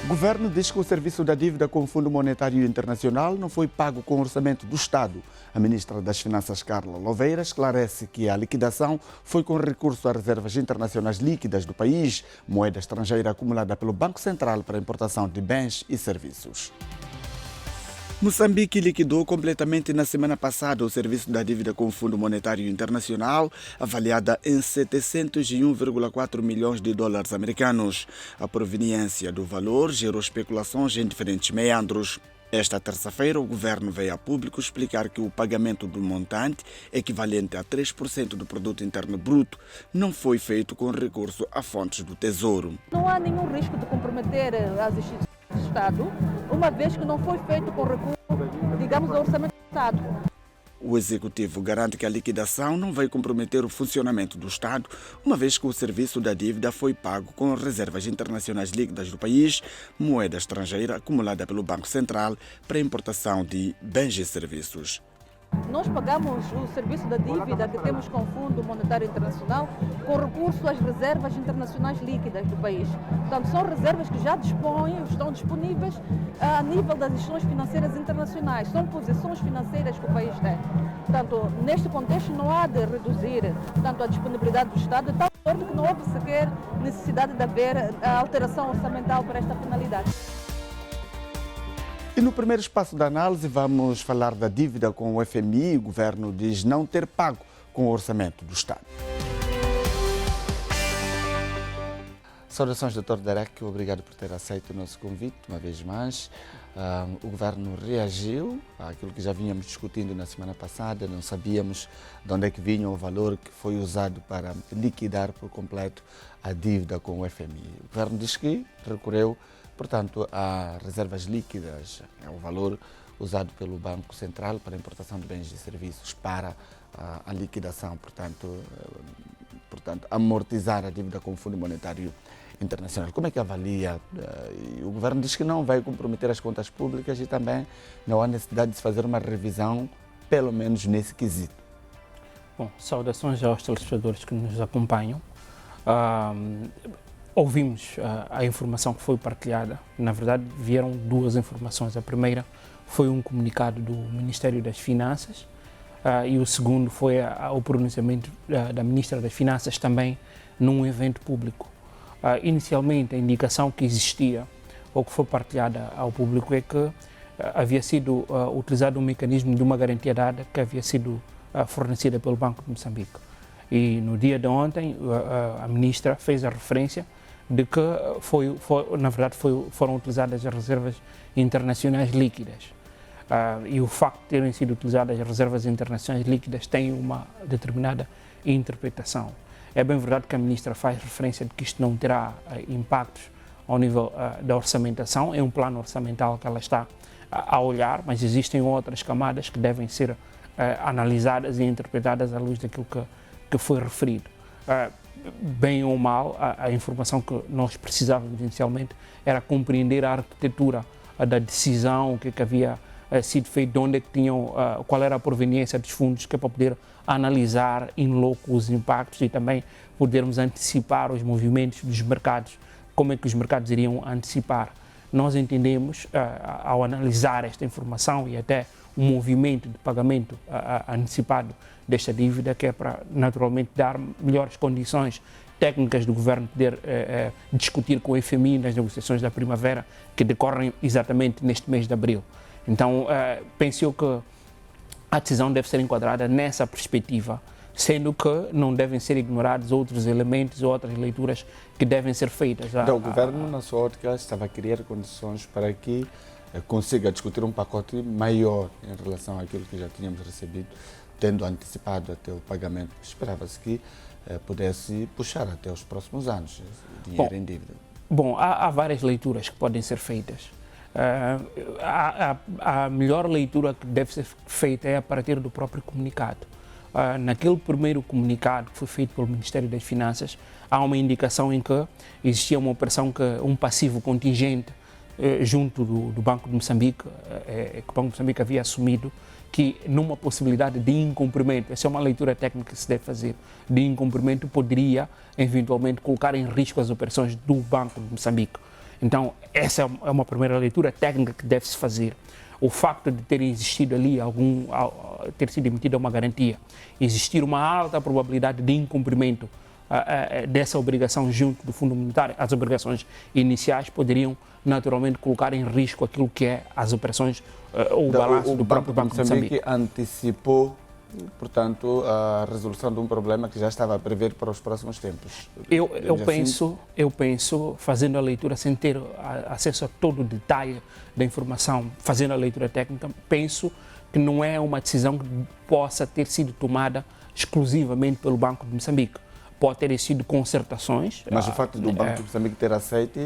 O governo diz que o serviço da dívida com o Fundo Monetário Internacional não foi pago com o orçamento do Estado. A ministra das Finanças, Carla Louveira, esclarece que a liquidação foi com recurso às reservas internacionais líquidas do país, moeda estrangeira acumulada pelo Banco Central para importação de bens e serviços. Moçambique liquidou completamente na semana passada o serviço da dívida com o Fundo Monetário Internacional, avaliada em 701,4 milhões de dólares americanos. A proveniência do valor gerou especulações em diferentes meandros. Esta terça-feira, o governo veio a público explicar que o pagamento do montante, equivalente a 3% do produto interno bruto, não foi feito com recurso a fontes do Tesouro. Não há nenhum risco de comprometer as instituições do Estado, uma vez que não foi feito com recurso, digamos, ao orçamento do Estado. O Executivo garante que a liquidação não vai comprometer o funcionamento do Estado, uma vez que o serviço da dívida foi pago com reservas internacionais líquidas do país, moeda estrangeira acumulada pelo Banco Central para importação de bens e serviços. Nós pagamos o serviço da dívida que temos com o Fundo Monetário Internacional com recurso às reservas internacionais líquidas do país. Portanto, são reservas que já estão disponíveis a nível das instituições financeiras internacionais. São posições financeiras que o país tem. Portanto, neste contexto não há de reduzir tanto a disponibilidade do Estado, de tal sorte que não houve sequer necessidade de haver a alteração orçamental para esta finalidade. E no primeiro espaço da análise vamos falar da dívida com o FMI. O governo diz não ter pago com o orçamento do Estado. Saudações, Dr. Derek. Obrigado por ter aceito o nosso convite uma vez mais. O governo reagiu àquilo que já vínhamos discutindo na semana passada. Não sabíamos de onde é que vinha o valor que foi usado para liquidar por completo a dívida com o FMI. O governo diz que recorreu, portanto, a reservas líquidas, é o valor usado pelo Banco Central para a importação de bens e serviços para a liquidação, portanto, amortizar a dívida com o Fundo Monetário Internacional. Como é que avalia? O governo diz que não vai comprometer as contas públicas e também não há necessidade de se fazer uma revisão, pelo menos nesse quesito. Bom, saudações aos telespectadores que nos acompanham. Ouvimos a informação que foi partilhada. Na verdade, vieram duas informações. A primeira foi um comunicado do Ministério das Finanças e o segundo foi o pronunciamento da Ministra das Finanças também num evento público. Inicialmente, a indicação que existia ou que foi partilhada ao público é que havia sido utilizado um mecanismo de uma garantia dada que havia sido fornecida pelo Banco de Moçambique. E no dia de ontem, a Ministra fez a referência de que na verdade foram utilizadas as reservas internacionais líquidas. E o facto de terem sido utilizadas as reservas internacionais líquidas tem uma determinada interpretação. É bem verdade que a Ministra faz referência de que isto não terá impactos ao nível da orçamentação, é um plano orçamental que ela está a olhar, mas existem outras camadas que devem ser analisadas e interpretadas à luz daquilo que foi referido. Bem ou mal, a informação que nós precisávamos inicialmente era compreender a arquitetura da decisão, o que havia sido feito, de onde é que qual era a proveniência dos fundos, que é para poder analisar in loco os impactos e também podermos antecipar os movimentos dos mercados, como é que os mercados iriam antecipar. Nós entendemos, ao analisar esta informação e até o movimento de pagamento antecipado desta dívida, que é para naturalmente dar melhores condições técnicas do governo poder discutir com o FMI nas negociações da primavera, que decorrem exatamente neste mês de abril. Então, penso que a decisão deve ser enquadrada nessa perspectiva, sendo que não devem ser ignorados outros elementos ou outras leituras que devem ser feitas. Então, o governo, na sua ótica, estava a criar condições para que consiga discutir um pacote maior em relação àquilo que já tínhamos recebido, tendo antecipado até o pagamento. Esperava-se que pudesse puxar até os próximos anos o dinheiro em dívida. Bom, há várias leituras que podem ser feitas. A melhor leitura que deve ser feita é a partir do próprio comunicado. Naquele primeiro comunicado que foi feito pelo Ministério das Finanças, há uma indicação em que existia uma operação, um passivo contingente junto do Banco de Moçambique, que o Banco de Moçambique havia assumido, que numa possibilidade de incumprimento, essa é uma leitura técnica que se deve fazer, de incumprimento poderia eventualmente colocar em risco as operações do Banco de Moçambique. Então, essa é uma primeira leitura técnica que deve-se fazer. O facto de ter existido ali ter sido emitida uma garantia, existir uma alta probabilidade de incumprimento dessa obrigação junto do Fundo Monetário, as obrigações iniciais poderiam naturalmente colocar em risco aquilo que é as operações ou o balanço do próprio Banco de Moçambique. Antecipou, portanto, a resolução de um problema que já estava a prever para os próximos tempos. Eu penso, fazendo a leitura sem ter acesso a todo o detalhe da informação, fazendo a leitura técnica, penso que não é uma decisão que possa ter sido tomada exclusivamente pelo Banco de Moçambique. Pode ter sido concertações. Mas o facto do Banco de Moçambique ter aceito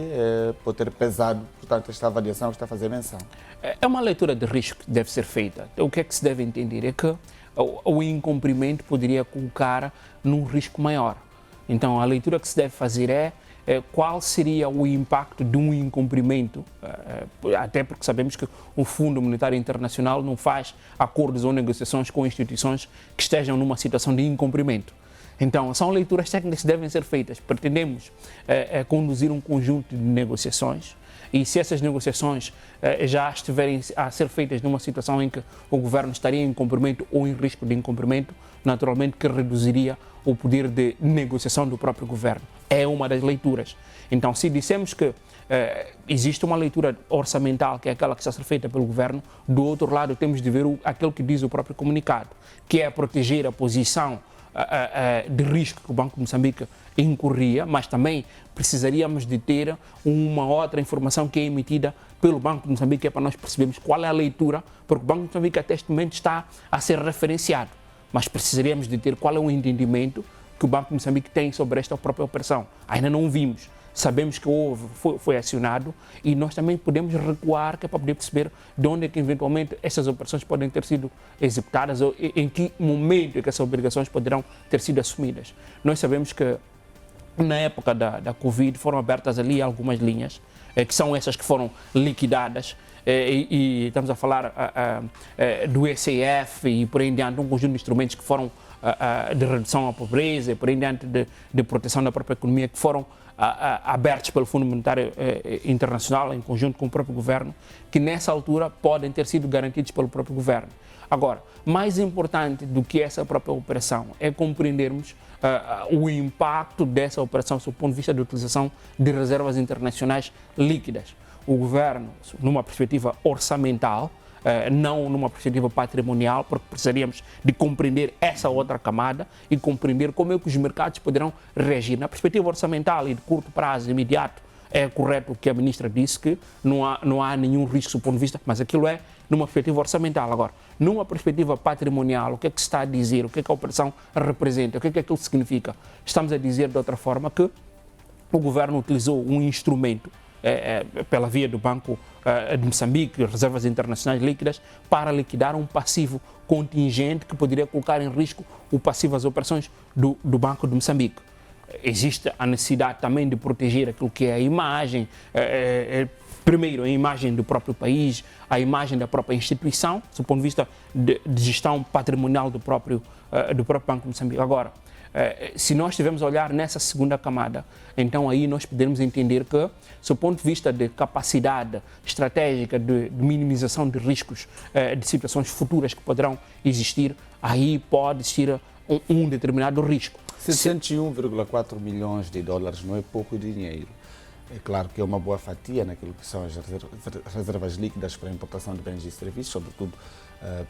pode ter pesado, portanto, esta avaliação que está a fazer menção. É uma leitura de risco que deve ser feita. O que é que se deve entender é que o incumprimento poderia colocar num risco maior. Então, a leitura que se deve fazer é qual seria o impacto de um incumprimento, até porque sabemos que o Fundo Monetário Internacional não faz acordos ou negociações com instituições que estejam numa situação de incumprimento. Então, são leituras técnicas que devem ser feitas. Pretendemos conduzir um conjunto de negociações e se essas negociações já estiverem a ser feitas numa situação em que o governo estaria em incumprimento ou em risco de incumprimento, naturalmente que reduziria o poder de negociação do próprio governo. É uma das leituras. Então, se dissemos que existe uma leitura orçamental, que é aquela que está a ser feita pelo governo, do outro lado temos de ver aquilo que diz o próprio comunicado, que é proteger a posição de risco que o Banco de Moçambique incorria, mas também precisaríamos de ter uma outra informação que é emitida pelo Banco de Moçambique, que é para nós percebermos qual é a leitura, porque o Banco de Moçambique até este momento está a ser referenciado, mas precisaríamos de ter qual é o entendimento que o Banco de Moçambique tem sobre esta própria operação. Ainda não vimos. Sabemos que foi acionado e nós também podemos recuar, que é para poder perceber de onde é que eventualmente essas operações podem ter sido executadas ou em que momento é que essas obrigações poderão ter sido assumidas. Nós sabemos que na época da Covid foram abertas ali algumas linhas, que são essas que foram liquidadas, e estamos a falar do ECF e por aí em diante, um conjunto de instrumentos que foram de redução à pobreza e por aí em diante de proteção da própria economia que foram abertos pelo Fundo Monetário Internacional em conjunto com o próprio governo, que nessa altura podem ter sido garantidos pelo próprio governo. Agora, mais importante do que essa própria operação é compreendermos o impacto dessa operação do ponto de vista de utilização de reservas internacionais líquidas. O governo, numa perspectiva orçamental, não numa perspectiva patrimonial, porque precisaríamos de compreender essa outra camada e compreender como é que os mercados poderão reagir. Na perspectiva orçamental e de curto prazo, imediato, é correto o que a ministra disse, que não há nenhum risco do ponto de vista, mas aquilo é numa perspectiva orçamental. Agora, numa perspectiva patrimonial, o que é que se está a dizer, o que é que a operação representa, o que é que aquilo significa? Estamos a dizer de outra forma que o governo utilizou um instrumento pela via do Banco de Moçambique, reservas internacionais líquidas, para liquidar um passivo contingente que poderia colocar em risco o passivo às operações do Banco de Moçambique. Existe a necessidade também de proteger aquilo que é a imagem, primeiro a imagem do próprio país, a imagem da própria instituição, do ponto de vista de gestão patrimonial do próprio Banco de Moçambique. Agora, se nós estivermos a olhar nessa segunda camada, então aí nós podemos entender que, do ponto de vista de capacidade estratégica de minimização de riscos de situações futuras que poderão existir, aí pode existir um determinado risco. 61,4 milhões de dólares não é pouco dinheiro. É claro que é uma boa fatia naquilo que são as reservas líquidas para a importação de bens e serviços, sobretudo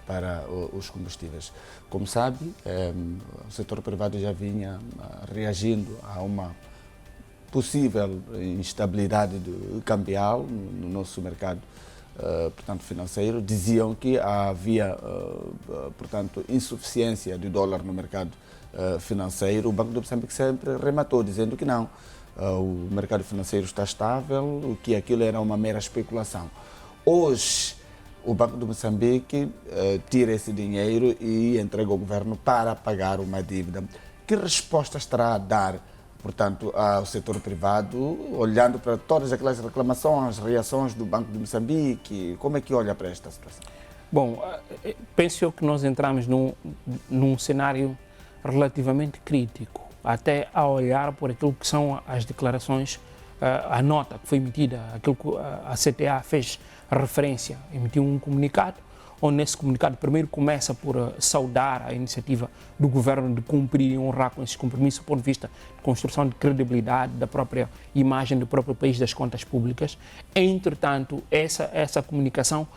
para os combustíveis. Como sabe, o setor privado já vinha reagindo a uma possível instabilidade cambial no nosso mercado, portanto, financeiro. Diziam que havia, portanto, insuficiência de dólar no mercado financeiro. O Banco de Moçambique sempre rematou, dizendo que não. O mercado financeiro está estável, que aquilo era uma mera especulação. Hoje, o Banco de Moçambique tira esse dinheiro e entrega ao governo para pagar uma dívida. Que resposta estará a dar, portanto, ao setor privado, olhando para todas aquelas reclamações, reações do Banco de Moçambique? Como é que olha para esta situação? Bom, penso eu que nós entramos num cenário relativamente crítico, até a olhar por aquilo que são as declarações a nota que foi emitida, aquilo que a CTA fez referência, emitiu um comunicado, onde nesse comunicado primeiro começa por saudar a iniciativa do governo de cumprir e honrar com esses compromissos do ponto de vista de construção de credibilidade da própria imagem do próprio país, das contas públicas. Entretanto, essa comunicação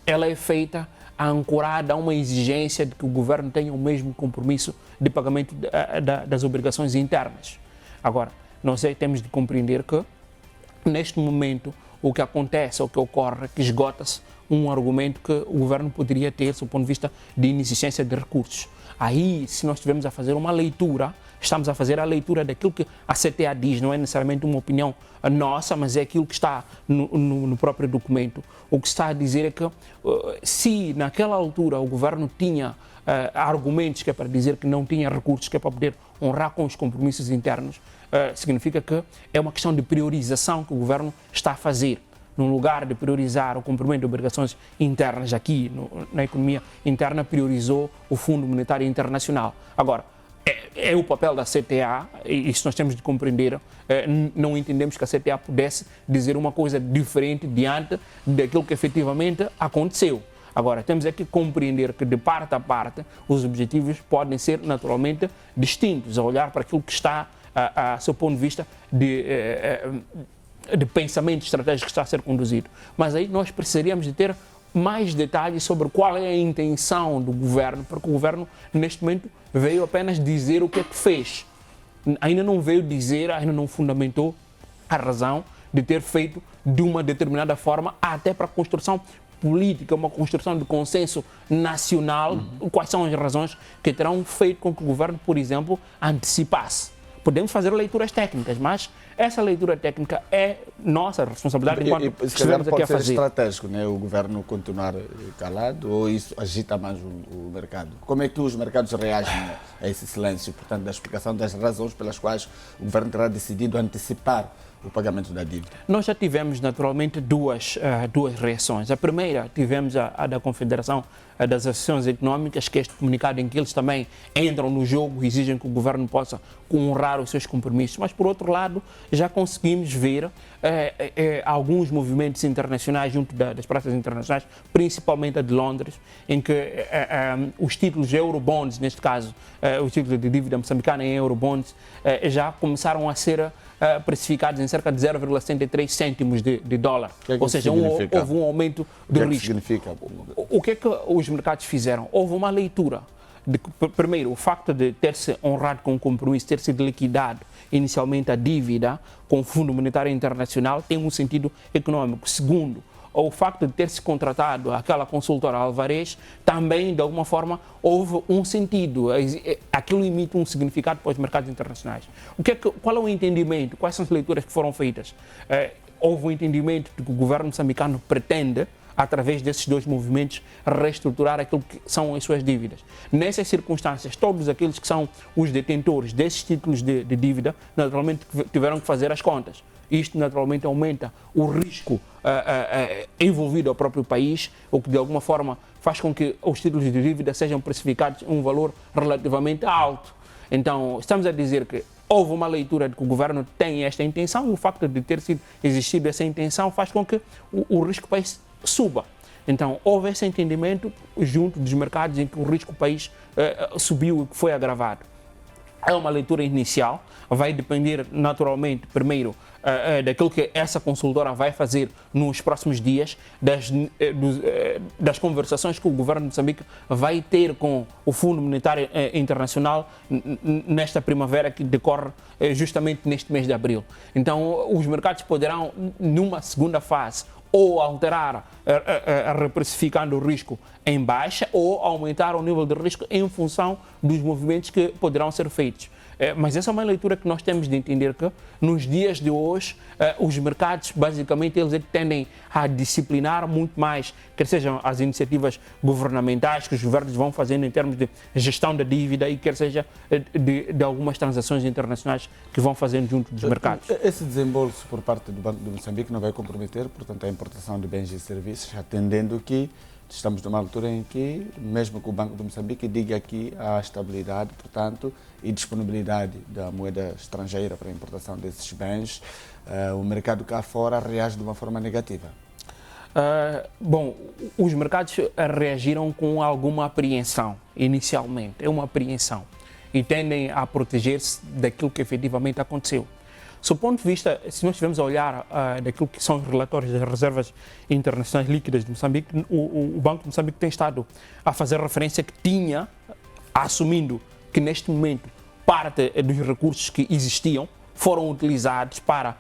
ela é feita ancorada a uma exigência de que o governo tenha o mesmo compromisso de pagamento das obrigações internas. Agora, nós temos de compreender que, neste momento, o que acontece, o que ocorre, é que esgota-se um argumento que o governo poderia ter, do ponto de vista de inexistência de recursos. Aí, se nós estivermos a fazer uma leitura, estamos a fazer a leitura daquilo que a CTA diz, não é necessariamente uma opinião nossa, mas é aquilo que está no próprio documento. O que está a dizer é que, se naquela altura o governo tinha argumentos que é para dizer que não tinha recursos, que é para poder honrar com os compromissos internos, significa que é uma questão de priorização que o governo está a fazer. No lugar de priorizar o cumprimento de obrigações internas aqui na economia interna, priorizou o Fundo Monetário Internacional. Agora, é o papel da CTA, e isso nós temos de compreender, não entendemos que a CTA pudesse dizer uma coisa diferente diante daquilo que efetivamente aconteceu. Agora, temos é que compreender que, de parte a parte, os objetivos podem ser naturalmente distintos, a olhar para aquilo que está, a seu ponto de vista de pensamento estratégico que está a ser conduzido. Mas aí nós precisaríamos de ter mais detalhes sobre qual é a intenção do governo, porque o governo, neste momento, veio apenas dizer o que é que fez. Ainda não veio dizer, ainda não fundamentou a razão de ter feito de uma determinada forma, até para a construção política, uma construção de consenso nacional, quais são as razões que terão feito com que o governo, por exemplo, antecipasse. Podemos fazer leituras técnicas, mas essa leitura técnica é nossa responsabilidade enquanto estivemos aqui a fazer. Pode ser estratégico, né? O governo continuar calado, ou isso agita mais o mercado? Como é que os mercados reagem a esse silêncio? Portanto, da explicação das razões pelas quais o governo terá decidido antecipar o pagamento da dívida. Nós já tivemos, naturalmente, duas reações. A primeira, tivemos a da Confederação das Associações Económicas, que é este comunicado em que eles também entram no jogo e exigem que o governo possa honrar os seus compromissos. Mas, por outro lado, já conseguimos ver alguns movimentos internacionais junto das praças internacionais, principalmente a de Londres, em que os títulos eurobonds, neste caso, os títulos de dívida moçambicana em eurobonds, já começaram a ser precificados em cerca de 0,73 cêntimos de dólar. Ou seja, houve um aumento do risco. Significa? O que é que os mercados fizeram? Houve uma leitura de que, primeiro, o facto de ter-se honrado com o compromisso, ter sido liquidado inicialmente a dívida com o Fundo Monetário Internacional, tem um sentido econômico. Segundo, o facto de ter-se contratado aquela consultora Alvarez, também, de alguma forma, houve um sentido. Aquilo emite um significado para os mercados internacionais. Qual é o entendimento? Quais são as leituras que foram feitas? Houve um entendimento de que o governo moçambicano pretende, através desses dois movimentos, reestruturar aquilo que são as suas dívidas. Nessas circunstâncias, todos aqueles que são os detentores desses títulos de dívida, naturalmente tiveram que fazer as contas. Isto, naturalmente, aumenta o risco envolvido ao próprio país, o que, de alguma forma, faz com que os títulos de dívida sejam precificados em um valor relativamente alto. Então, estamos a dizer que houve uma leitura de que o governo tem esta intenção, e o facto de ter existido essa intenção faz com que o risco país suba. Então, houve esse entendimento junto dos mercados em que o risco país subiu e que foi agravado. É uma leitura inicial, vai depender naturalmente, primeiro, daquilo que essa consultora vai fazer nos próximos dias, das conversações que o governo de Moçambique vai ter com o Fundo Monetário Internacional nesta primavera que decorre justamente neste mês de abril. Então, os mercados poderão, numa segunda fase, ou alterar, reprecificando o risco em baixa, ou aumentar o nível de risco em função dos movimentos que poderão ser feitos. Mas essa é uma leitura que nós temos de entender que, nos dias de hoje, os mercados, basicamente, eles tendem a disciplinar muito mais, quer sejam as iniciativas governamentais que os governos vão fazendo em termos de gestão da dívida e quer seja de algumas transações internacionais que vão fazendo junto dos mercados. Esse desembolso por parte do Banco de Moçambique não vai comprometer, portanto, a importação de bens e serviços, atendendo que estamos numa altura em que, mesmo que o Banco de Moçambique diga que há estabilidade, portanto, e disponibilidade da moeda estrangeira para a importação desses bens, o mercado cá fora reage de uma forma negativa. Bom, os mercados reagiram com alguma apreensão, inicialmente, é uma apreensão, e tendem a proteger-se daquilo que efetivamente aconteceu. Do ponto de vista, se nós estivermos a olhar daquilo que são os relatórios das reservas internacionais líquidas de Moçambique, o Banco de Moçambique tem estado a fazer referência que tinha, assumindo que neste momento parte dos recursos que existiam foram utilizados para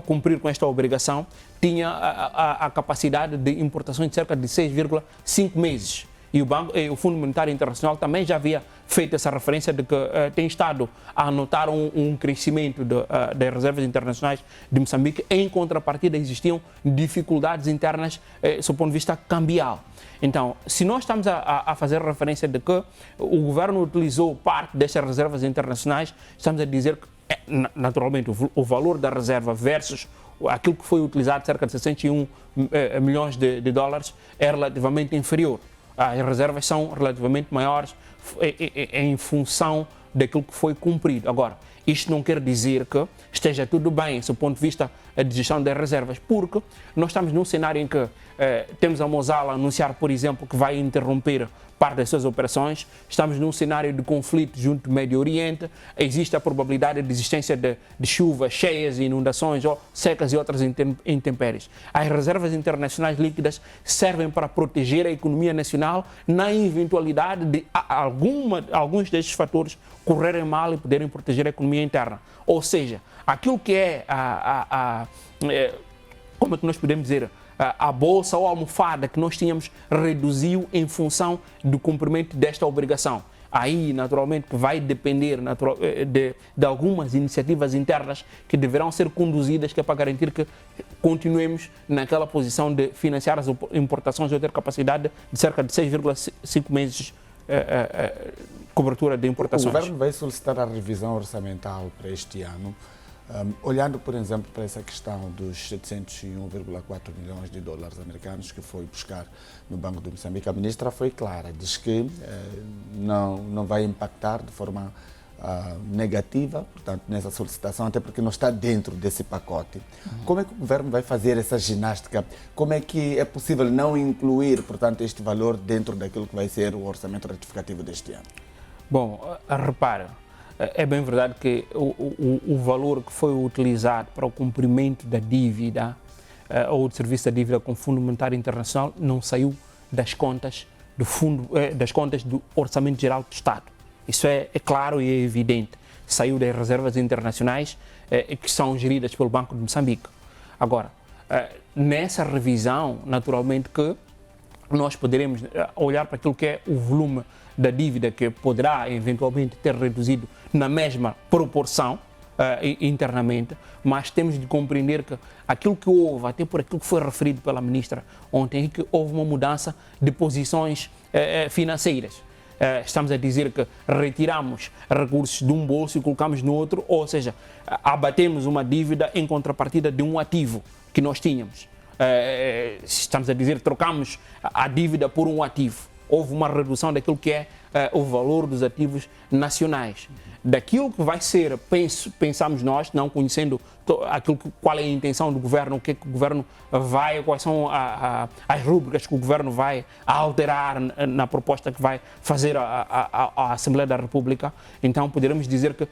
cumprir com esta obrigação, tinha a capacidade de importação de cerca de 6,5 meses. E o Fundo Monetário Internacional também já havia feito essa referência de que tem estado a anotar um crescimento das reservas internacionais de Moçambique. Em contrapartida, existiam dificuldades internas do ponto de vista cambial. Então, se nós estamos a fazer referência de que o governo utilizou parte destas reservas internacionais, estamos a dizer que, naturalmente, o valor da reserva versus aquilo que foi utilizado, cerca de 61 milhões de dólares, é relativamente inferior. As reservas são relativamente maiores em função daquilo que foi cumprido. Agora, isto não quer dizer que esteja tudo bem do ponto de vista de gestão das reservas, porque nós estamos num cenário em que temos a Mozal a anunciar, por exemplo, que vai interromper parte das suas operações, estamos num cenário de conflito junto do Médio Oriente, existe a probabilidade de existência de chuvas, cheias, inundações, ou secas e outras intempéries. As reservas internacionais líquidas servem para proteger a economia nacional na eventualidade de alguns destes fatores correrem mal e poderem proteger a economia interna. Ou seja, aquilo que é como é que nós podemos dizer, a bolsa ou a almofada que nós tínhamos reduziu em função do cumprimento desta obrigação. Aí, naturalmente, que vai depender de algumas iniciativas internas que deverão ser conduzidas, que é para garantir que continuemos naquela posição de financiar as importações ou ter capacidade de cerca de 6,5 meses cobertura de importações. O governo vai solicitar a revisão orçamental para este ano. Olhando, por exemplo, para essa questão dos 701,4 milhões de dólares americanos que foi buscar no Banco de Moçambique, a ministra foi clara, diz que não vai impactar de forma negativa, portanto, nessa solicitação, até porque não está dentro desse pacote. Como é que o governo vai fazer essa ginástica? Como é que é possível não incluir, portanto, este valor dentro daquilo que vai ser o orçamento retificativo deste ano? Bom, repara, é bem verdade que o valor que foi utilizado para o cumprimento da dívida ou do serviço da dívida com o Fundo Monetário Internacional não saiu das contas do Orçamento Geral do Estado. Isso é claro e é evidente. Saiu das reservas internacionais que são geridas pelo Banco de Moçambique. Agora, nessa revisão, naturalmente que nós poderemos olhar para aquilo que é o volume da dívida que poderá eventualmente ter reduzido na mesma proporção internamente, mas temos de compreender que aquilo que houve, até por aquilo que foi referido pela ministra ontem, é que houve uma mudança de posições financeiras. Estamos a dizer que retiramos recursos de um bolso e colocamos no outro, ou seja, abatemos uma dívida em contrapartida de um ativo que nós tínhamos. Estamos a dizer que trocamos a dívida por um ativo. Houve uma redução daquilo que é o valor dos ativos nacionais. Daquilo que vai ser, pensamos nós, não conhecendo qual é a intenção do governo, o que é que o governo vai, quais são as rúbricas que o governo vai alterar na proposta que vai fazer a Assembleia da República. Então poderemos dizer que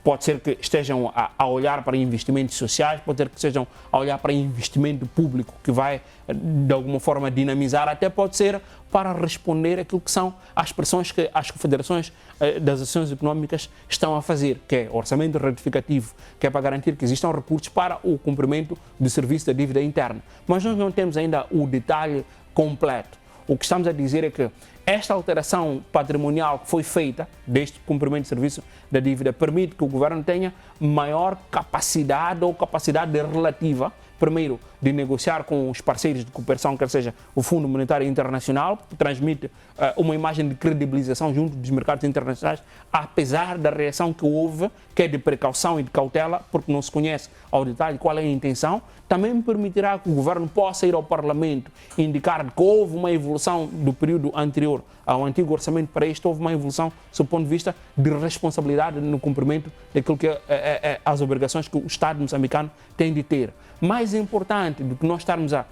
pode ser que estejam a olhar para investimentos sociais, pode ser que estejam a olhar para investimento público que vai de alguma forma dinamizar, até pode ser para responder àquilo que são as pressões que as confederações das ações económicas estão a fazer, que é orçamento retificativo, que é para garantir que existam recursos para o cumprimento do serviço da dívida interna. Mas nós não temos ainda o detalhe completo. O que estamos a dizer é que esta alteração patrimonial que foi feita deste cumprimento de serviço da dívida permite que o governo tenha maior capacidade ou capacidade relativa, primeiro, de negociar com os parceiros de cooperação, quer seja o Fundo Monetário Internacional, transmite uma imagem de credibilização junto dos mercados internacionais, apesar da reação que houve, que é de precaução e de cautela, porque não se conhece ao detalhe qual é a intenção, também permitirá que o governo possa ir ao Parlamento e indicar que houve uma evolução do período anterior ao antigo orçamento para este, houve uma evolução do ponto de vista de responsabilidade no cumprimento daquilo que as obrigações que o Estado moçambicano tem de ter. Mais importante do que nós estarmos a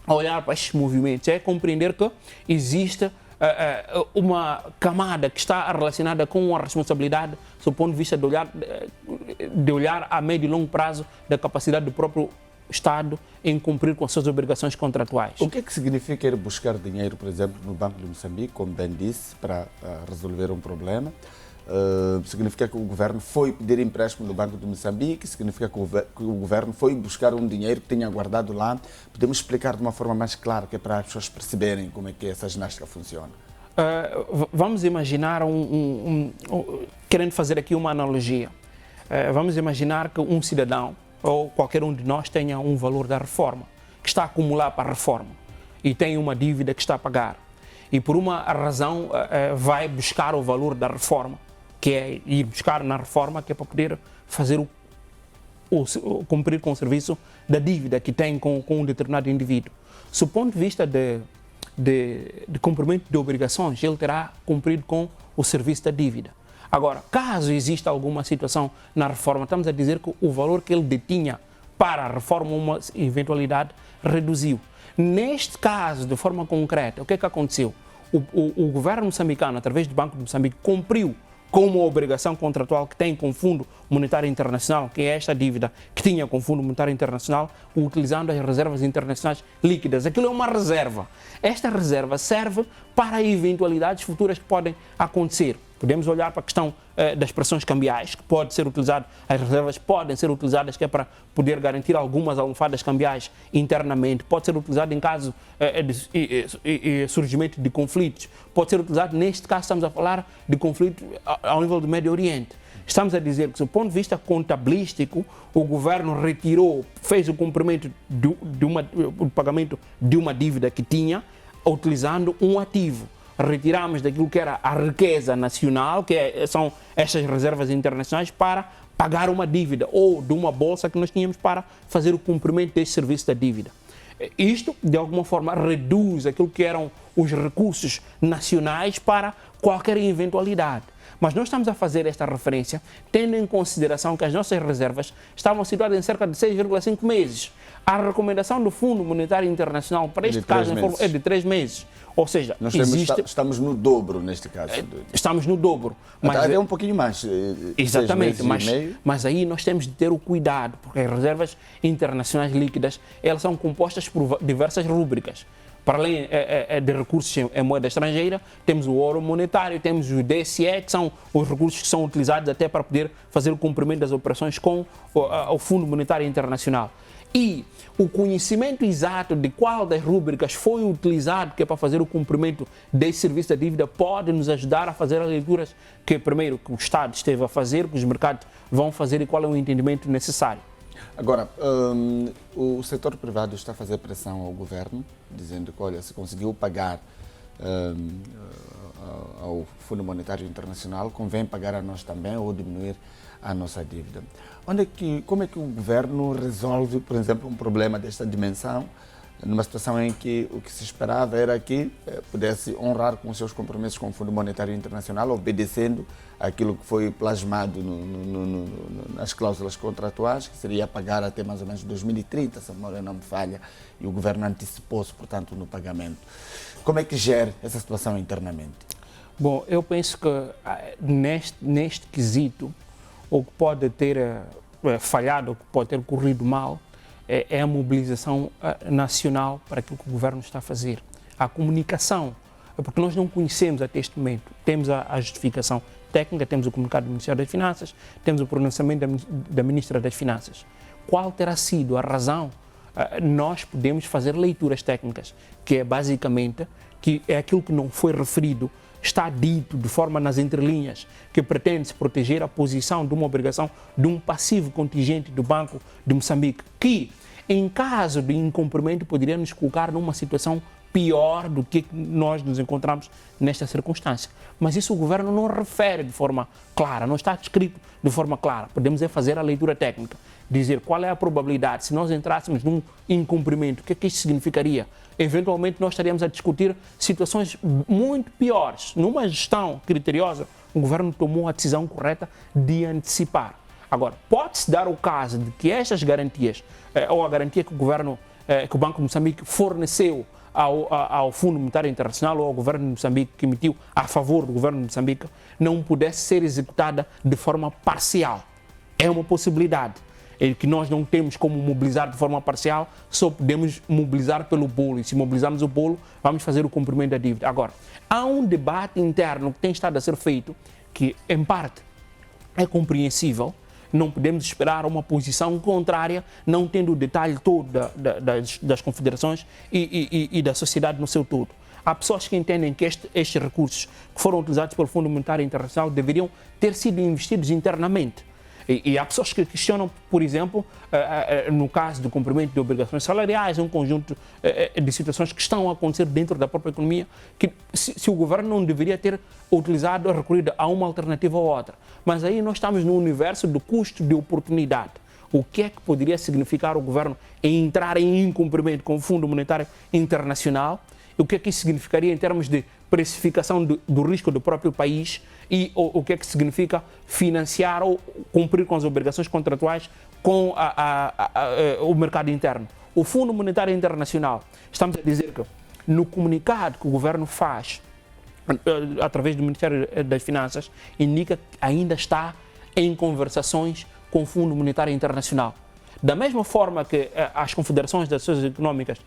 olhar para estes movimentos é compreender que existe uma camada que está relacionada com a responsabilidade do ponto de vista de olhar a médio e longo prazo da capacidade do próprio Estado em cumprir com as suas obrigações contratuais. O que é que significa ir buscar dinheiro, por exemplo, no Banco de Moçambique, como bem disse, para resolver um problema? Significa que o governo foi pedir empréstimo no Banco de Moçambique, significa que o governo foi buscar um dinheiro que tinha guardado lá. Podemos explicar de uma forma mais clara, que é para as pessoas perceberem como é que essa ginástica funciona? Vamos imaginar, querendo fazer aqui uma analogia, vamos imaginar que um cidadão ou qualquer um de nós tenha um valor da reforma, que está a acumular para a reforma e tem uma dívida que está a pagar. E por uma razão vai buscar o valor da reforma, que é ir buscar na reforma, que é para poder fazer cumprir com o serviço da dívida que tem com um determinado indivíduo. Do ponto de vista de cumprimento de obrigações, ele terá cumprido com o serviço da dívida. Agora, caso exista alguma situação na reforma, estamos a dizer que o valor que ele detinha para a reforma, uma eventualidade, reduziu. Neste caso, de forma concreta, o que é que aconteceu? O governo moçambicano, através do Banco de Moçambique, cumpriu com uma obrigação contratual que tem com o Fundo Monetário Internacional, que é esta dívida que tinha com o Fundo Monetário Internacional, utilizando as reservas internacionais líquidas. Aquilo é uma reserva. Esta reserva serve para eventualidades futuras que podem acontecer. Podemos olhar para a questão das pressões cambiais, que pode ser utilizado, as reservas podem ser utilizadas que é para poder garantir algumas almofadas cambiais internamente, pode ser utilizado em caso de surgimento de conflitos, pode ser utilizado, neste caso estamos a falar de conflito ao nível do Médio Oriente. Estamos a dizer que, do ponto de vista contabilístico, o governo retirou, fez o cumprimento do pagamento de uma dívida que tinha, utilizando um ativo. Retiramos daquilo que era a riqueza nacional, são estas reservas internacionais, para pagar uma dívida ou de uma bolsa que nós tínhamos para fazer o cumprimento deste serviço da dívida. Isto, de alguma forma, reduz aquilo que eram os recursos nacionais para qualquer eventualidade. Mas nós estamos a fazer esta referência tendo em consideração que as nossas reservas estavam situadas em cerca de 6,5 meses. A recomendação do Fundo Monetário Internacional para este caso é de 3 meses. Ou seja, estamos no dobro neste caso. Estamos no dobro. Mas é um pouquinho mais. Exatamente, mas aí nós temos de ter o cuidado, porque as reservas internacionais líquidas, elas são compostas por diversas rúbricas. Para além de recursos em moeda estrangeira, temos o ouro monetário, temos o DSE, que são os recursos que são utilizados até para poder fazer o cumprimento das operações com o Fundo Monetário Internacional. E o conhecimento exato de qual das rúbricas foi utilizado, que é para fazer o cumprimento desse serviço da dívida, pode nos ajudar a fazer as leituras que, primeiro, que o Estado esteve a fazer, que os mercados vão fazer e qual é o entendimento necessário. Agora, o setor privado está a fazer pressão ao governo, dizendo que, olha, se conseguiu pagar ao Fundo Monetário Internacional, convém pagar a nós também ou diminuir a nossa dívida. Como é que o governo resolve, por exemplo, um problema desta dimensão, numa situação em que o que se esperava era que pudesse honrar com os seus compromissos com o Fundo Monetário Internacional, obedecendo aquilo que foi plasmado nas cláusulas contratuais, que seria pagar até mais ou menos 2030, se a memória não me falha, e o governo antecipou-se, portanto, no pagamento. Como é que gera essa situação internamente? Bom, eu penso que neste quesito, o que pode ter falhado, o que pode ter corrido mal, é a mobilização nacional para aquilo que o governo está a fazer. A comunicação, porque nós não conhecemos até este momento. Temos a justificação técnica, temos o comunicado do Ministério das Finanças, temos o pronunciamento da Ministra das Finanças. Qual terá sido a razão? Nós podemos fazer leituras técnicas, que é basicamente que é aquilo que não foi referido, está dito de forma nas entrelinhas, que pretende-se proteger a posição de uma obrigação de um passivo contingente do Banco de Moçambique, que em caso de incumprimento, poderia nos colocar numa situação pior do que nós nos encontramos nesta circunstância. Mas isso o governo não refere de forma clara, não está escrito de forma clara. Podemos fazer a leitura técnica, dizer qual é a probabilidade, se nós entrássemos num incumprimento, o que é que isso significaria? Eventualmente nós estaríamos a discutir situações muito piores. Numa gestão criteriosa, o governo tomou a decisão correta de antecipar. Agora, pode-se dar o caso de que estas garantias, ou a garantia que que o Banco de Moçambique forneceu ao Fundo Monetário Internacional ou ao governo de Moçambique, que emitiu a favor do governo de Moçambique, não pudesse ser executada de forma parcial. É uma possibilidade que nós não temos como mobilizar de forma parcial, só podemos mobilizar pelo bolo. E se mobilizarmos o bolo, vamos fazer o cumprimento da dívida. Agora, há um debate interno que tem estado a ser feito, que em parte é compreensível. Não podemos esperar uma posição contrária, não tendo o detalhe todo das confederações e da sociedade no seu todo. Há pessoas que entendem que estes recursos que foram utilizados pelo Fundo Monetário Internacional deveriam ter sido investidos internamente. E há pessoas que questionam, por exemplo, no caso do cumprimento de obrigações salariais, um conjunto de situações que estão a acontecer dentro da própria economia, que se o governo não deveria ter utilizado ou recorrido a uma alternativa ou outra. Mas aí nós estamos no universo do custo de oportunidade. O que é que poderia significar o governo entrar em incumprimento com o Fundo Monetário Internacional? O que é que isso significaria em termos de precificação do risco do próprio país e o que é que significa financiar ou cumprir com as obrigações contratuais com o mercado interno. O Fundo Monetário Internacional, estamos a dizer que no comunicado que o governo faz através do Ministério das Finanças, indica que ainda está em conversações com o Fundo Monetário Internacional. Da mesma forma que as confederações das sociedades económicas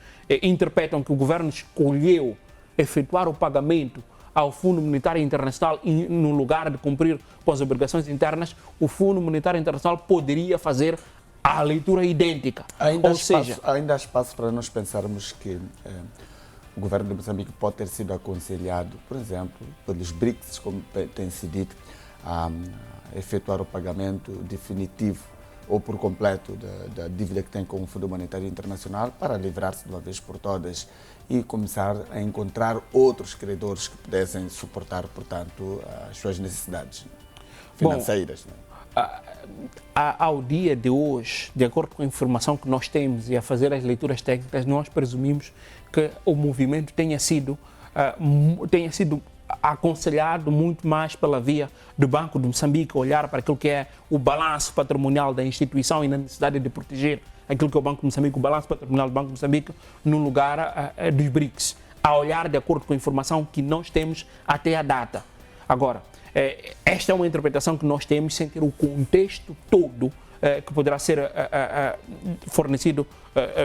interpretam que o governo escolheu efetuar o pagamento ao Fundo Monetário Internacional no lugar de cumprir com as obrigações internas, o Fundo Monetário Internacional poderia fazer a leitura idêntica. Ainda há espaço para nós pensarmos que o governo de Moçambique pode ter sido aconselhado, por exemplo, pelos BRICS, como tem sido dito, a efetuar o pagamento definitivo ou por completo da dívida que tem com o Fundo Monetário Internacional para livrar-se de uma vez por todas e começar a encontrar outros credores que pudessem suportar, portanto, as suas necessidades financeiras. Bom, ao dia de hoje, de acordo com a informação que nós temos e a fazer as leituras técnicas, nós presumimos que o movimento tenha sido aconselhado muito mais pela via do Banco de Moçambique, olhar para aquilo que é o balanço patrimonial da instituição e na necessidade de proteger aquilo que é o Banco de Moçambique, o balanço patrimonial do Banco de Moçambique, no lugar dos BRICS, a olhar de acordo com a informação que nós temos até a data. Agora, esta é uma interpretação que nós temos sem ter o contexto todo que poderá ser fornecido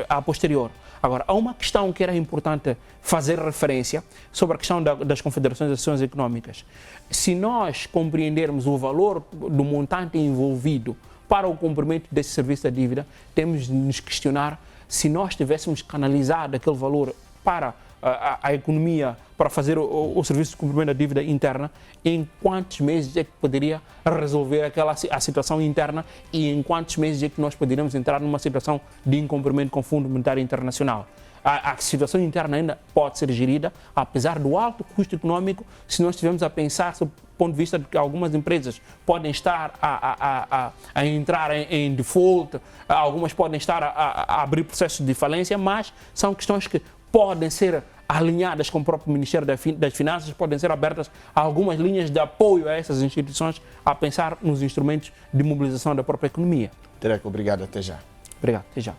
a posterior. Agora, há uma questão que era importante fazer referência sobre a questão das confederações das ações económicas. Se nós compreendermos o valor do montante envolvido para o cumprimento desse serviço da dívida, temos de nos questionar se nós tivéssemos canalizado aquele valor para a economia, para fazer o serviço de cumprimento da dívida interna, em quantos meses é que poderia resolver a situação interna e em quantos meses é que nós poderíamos entrar numa situação de incumprimento com o Fundo Monetário Internacional. A situação interna ainda pode ser gerida, apesar do alto custo econômico, se nós estivermos a pensar sobre o ponto de vista de que algumas empresas podem estar a entrar em default, algumas podem estar a abrir processos de falência, mas são questões que podem ser alinhadas com o próprio Ministério das Finanças, podem ser abertas algumas linhas de apoio a essas instituições a pensar nos instrumentos de mobilização da própria economia. Tereco, obrigado. Até já. Obrigado. Até já.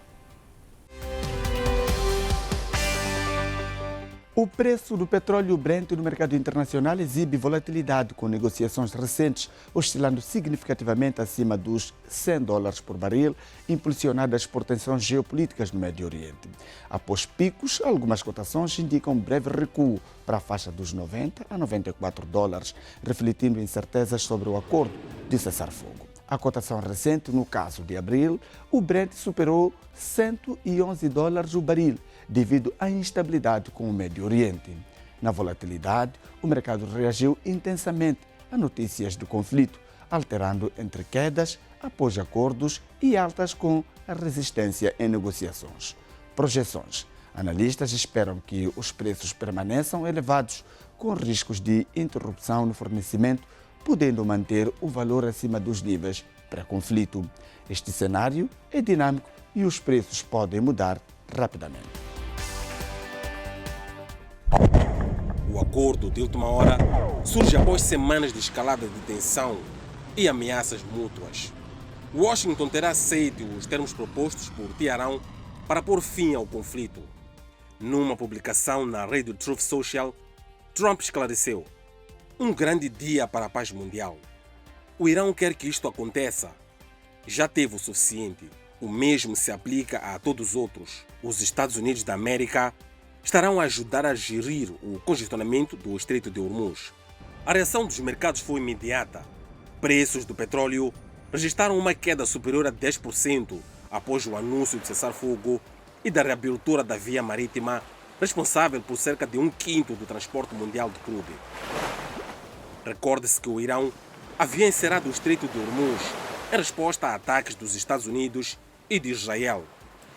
O preço do petróleo Brent no mercado internacional exibe volatilidade, com negociações recentes oscilando significativamente acima dos $100 por barril, impulsionadas por tensões geopolíticas no Médio Oriente. Após picos, algumas cotações indicam um breve recuo para a faixa dos $90 a $94, refletindo incertezas sobre o acordo de cessar-fogo. A cotação recente, no caso de abril, o Brent superou $111 o barril, devido à instabilidade com o Médio Oriente. Na volatilidade, o mercado reagiu intensamente a notícias do conflito, alterando entre quedas após acordos e altas com a resistência em negociações. Projeções. Analistas esperam que os preços permaneçam elevados, com riscos de interrupção no fornecimento, podendo manter o valor acima dos níveis pré-conflito. Este cenário é dinâmico e os preços podem mudar rapidamente. O acordo de última hora surge após semanas de escalada de tensão e ameaças mútuas. Washington terá aceito os termos propostos por Teherão para pôr fim ao conflito. Numa publicação na rede Truth Social, Trump esclareceu: um grande dia para a paz mundial. O Irão quer que isto aconteça. Já teve o suficiente. O mesmo se aplica a todos os outros. Os Estados Unidos da América estarão a ajudar a gerir o congestionamento do Estreito de Hormuz. A reação dos mercados foi imediata. Preços do petróleo registraram uma queda superior a 10% após o anúncio de cessar-fogo e da reabertura da via marítima, responsável por cerca de 1/5 do transporte mundial de crudo. Recorde-se que o Irão havia encerrado o Estreito de Hormuz em resposta a ataques dos Estados Unidos e de Israel,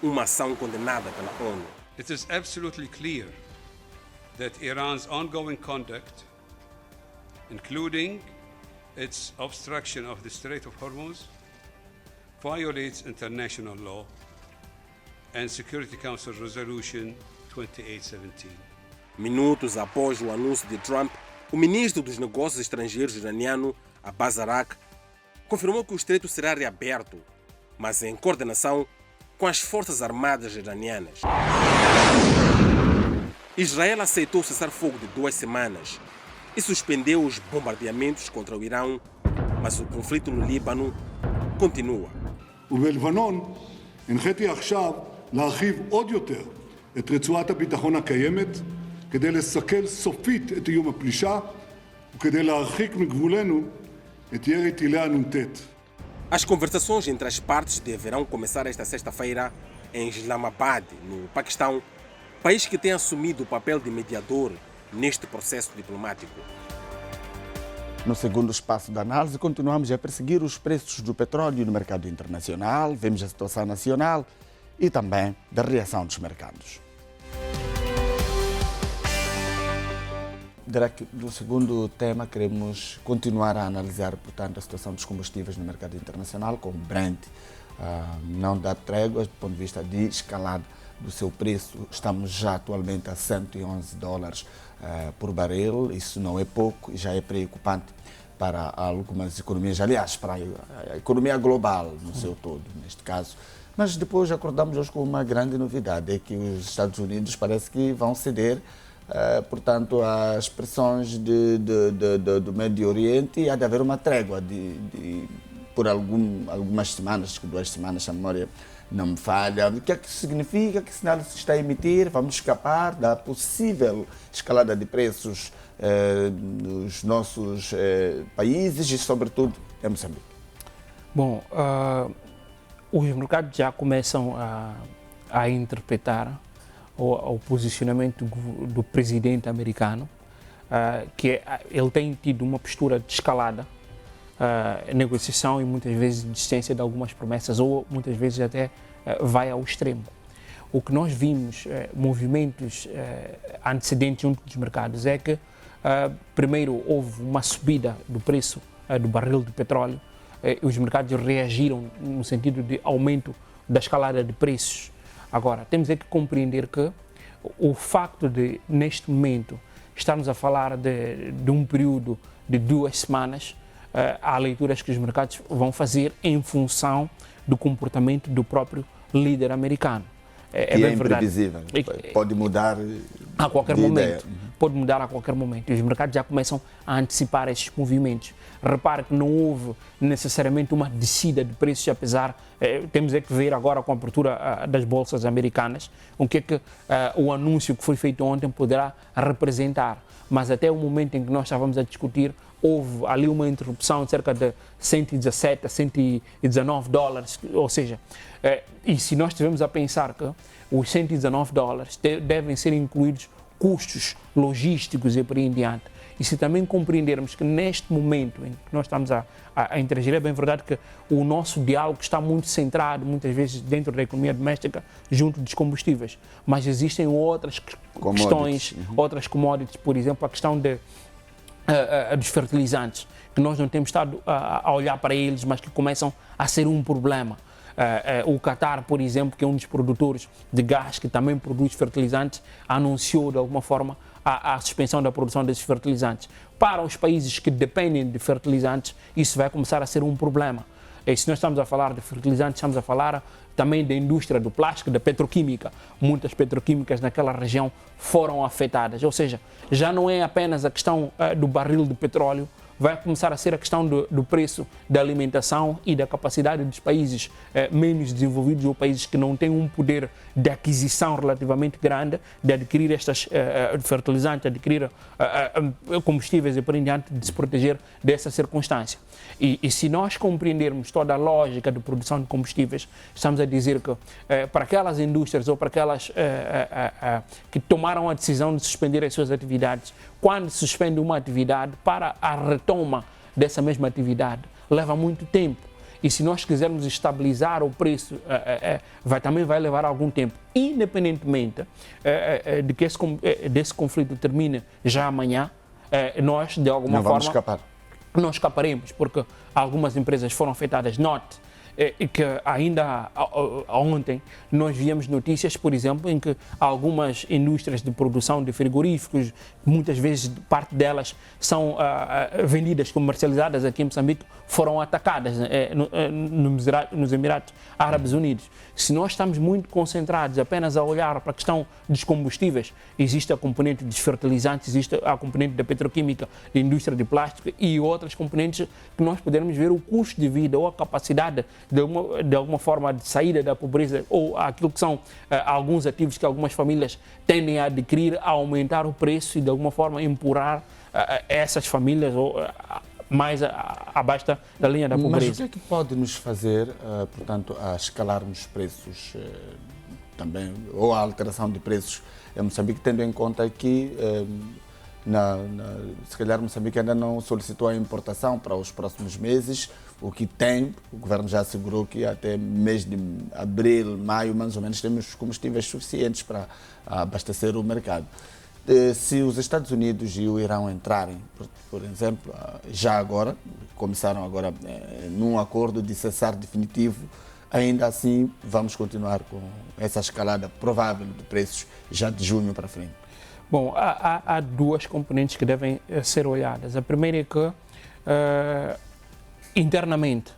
uma ação condenada pela ONU. It is absolutely clear that Iran's ongoing conduct, including its obstruction of the Strait of Hormuz, violates international law and Security Council Resolution 2817. Minutos após o anúncio de Trump, o ministro dos Negócios Estrangeiros iraniano, Abbas Araqi, confirmou que o estreito será reaberto, mas em coordenação com as Forças Armadas iranianas. Israel aceitou cessar-fogo de 2 semanas e suspendeu os bombardeamentos contra o Irão, mas o conflito no Líbano continua. ובלבנון הנחיתי עכשיו להרחיב עוד יותר את רצועת הביטחון הקיימת כדי לסכל סופית את איום הפלישה וכדי להרחיק מגבולנו את ירי טילי הנ"ט. As conversações entre as partes deverão começar esta sexta-feira em Islamabad, no Paquistão, país que tem assumido o papel de mediador neste processo diplomático. No segundo espaço da análise, continuamos a perseguir os preços do petróleo no mercado internacional, vemos a situação nacional e também da reação dos mercados. No segundo tema, queremos continuar a analisar, portanto, a situação dos combustíveis no mercado internacional, com o Brent não dá trégua do ponto de vista de escalada do seu preço. Estamos já atualmente a $111 por barril, isso não é pouco e já é preocupante para algumas economias, aliás, para a economia global no seu todo, neste caso. Mas depois acordamos hoje com uma grande novidade, é que os Estados Unidos parece que vão ceder, portanto, às pressões do Médio Oriente e há de haver uma trégua por algumas semanas, acho que 2 semanas, a memória não me falha. O que é que significa? Que sinal se está a emitir? Vamos escapar da possível escalada de preços nos nossos países e, sobretudo, em Moçambique? Bom, os mercados já começam a interpretar o posicionamento do presidente americano, que ele tem tido uma postura de escalada, negociação e muitas vezes desistência de algumas promessas ou muitas vezes até vai ao extremo. O que nós vimos, movimentos antecedentes junto dos mercados, é que primeiro houve uma subida do preço do barril de petróleo, os mercados reagiram no sentido de aumento da escalada de preços. Agora, temos que compreender que o facto de, neste momento, estarmos a falar de um período de 2 semanas, há leituras que os mercados vão fazer em função do comportamento do próprio líder americano. É bem imprevisível, pode mudar a qualquer momento. Pode mudar a qualquer momento. E os mercados já começam a antecipar esses movimentos. Repare que não houve necessariamente uma descida de preços, apesar, temos que ver agora com a abertura das bolsas americanas, o que é que o anúncio que foi feito ontem poderá representar. Mas até o momento em que nós estávamos a discutir, houve ali uma interrupção de cerca de 117 a 119 dólares, ou seja, e se nós estivermos a pensar que os 119 dólares devem ser incluídos custos logísticos e por aí em diante, E se também compreendermos que neste momento em que nós estamos a interagir, é bem verdade que o nosso diálogo está muito centrado, muitas vezes, dentro da economia doméstica, junto dos combustíveis. Mas existem outras questões, outras commodities, por exemplo, a questão dos fertilizantes, que nós não temos estado a olhar para eles, mas que começam a ser um problema. O Qatar, por exemplo, que é um dos produtores de gás, que também produz fertilizantes, anunciou de alguma forma a suspensão da produção desses fertilizantes. Para os países que dependem de fertilizantes, isso vai começar a ser um problema. E se nós estamos a falar de fertilizantes, estamos a falar também da indústria do plástico, da petroquímica. Muitas petroquímicas naquela região foram afetadas. Ou seja, já não é apenas a questão do barril de petróleo, vai começar a ser a questão do preço da alimentação e da capacidade dos países menos desenvolvidos ou países que não têm um poder de aquisição relativamente grande de adquirir estes fertilizantes, adquirir combustíveis e por em diante, de se proteger dessa circunstância. E se nós compreendermos toda a lógica de produção de combustíveis, estamos a dizer que para aquelas indústrias ou para aquelas que tomaram a decisão de suspender as suas atividades, quando se suspende uma atividade, para a retoma dessa mesma atividade leva muito tempo. E se nós quisermos estabilizar o preço, também vai levar algum tempo. Independentemente de que desse conflito termine já amanhã, nós, de alguma forma, não escaparemos, porque algumas empresas foram afetadas. Note que ainda ontem nós víamos notícias, por exemplo, em que algumas indústrias de produção de frigoríficos, muitas vezes parte delas são vendidas, comercializadas aqui em Moçambique, foram atacadas nos Emirados Árabes Unidos. Se nós estamos muito concentrados apenas a olhar para a questão dos combustíveis, existe a componente dos fertilizantes, existe a componente da petroquímica, da indústria de plástico e outras componentes que nós podemos ver o custo de vida ou a capacidade de alguma forma de saída da pobreza ou aquilo que são alguns ativos que algumas famílias tendem a adquirir, a aumentar o preço e de alguma forma empurrar essas famílias mais abaixo da linha da pobreza. Mas o que é que pode nos fazer, portanto, a escalarmos preços também, ou a alteração de preços em Moçambique, tendo em conta que se calhar Moçambique ainda não solicitou a importação para os próximos meses, o que tem, o governo já assegurou que até mês de abril, maio, mais ou menos, temos combustíveis suficientes para abastecer o mercado. Se os Estados Unidos e o Irão entrarem, por exemplo, já agora, começaram agora num acordo de cessar definitivo, ainda assim vamos continuar com essa escalada provável de preços já de junho para frente. Bom, há duas componentes que devem ser olhadas. A primeira é que internamente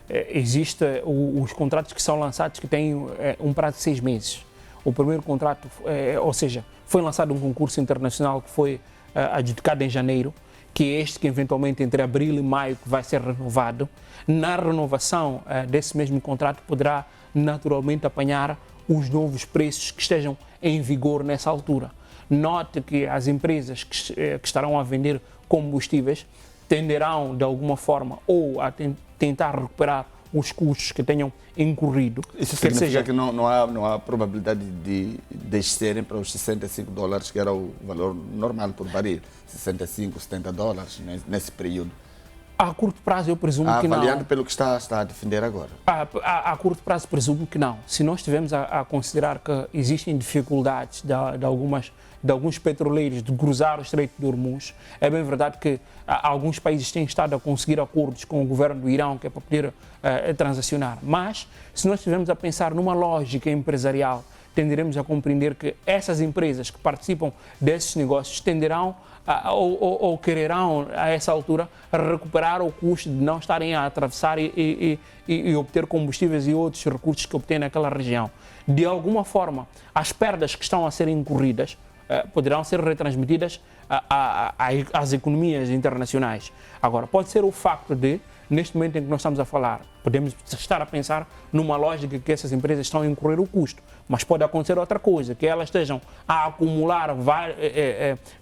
existem os contratos que são lançados que têm um prazo de 6 meses. O primeiro contrato, ou seja, foi lançado um concurso internacional que foi adjudicado em janeiro, que é este que eventualmente entre abril e maio que vai ser renovado. Na renovação desse mesmo contrato poderá naturalmente apanhar os novos preços que estejam em vigor nessa altura. Note que as empresas que estarão a vender combustíveis tenderão de alguma forma ou a tentar recuperar os custos que tenham incorrido. Isso significa que não há probabilidade de descerem para os $65, que era o valor normal por barril, 65, $70 nesse período. A curto prazo eu presumo que não. Avaliando pelo que está a defender agora. A curto prazo presumo que não. Se nós estivermos a considerar que existem dificuldades de alguns petroleiros de cruzar o Estreito de Hormuz, é bem verdade que alguns países têm estado a conseguir acordos com o governo do Irão, que é para poder transacionar. Mas, se nós estivermos a pensar numa lógica empresarial, tenderemos a compreender que essas empresas que participam desses negócios tenderão ou quererão, a essa altura, recuperar o custo de não estarem a atravessar e obter combustíveis e outros recursos que obtêm naquela região. De alguma forma, as perdas que estão a ser incorridas poderão ser retransmitidas às economias internacionais. Agora, pode ser o facto de, neste momento em que nós estamos a falar, podemos estar a pensar numa lógica que essas empresas estão a incorrer o custo, mas pode acontecer outra coisa, que elas estejam a acumular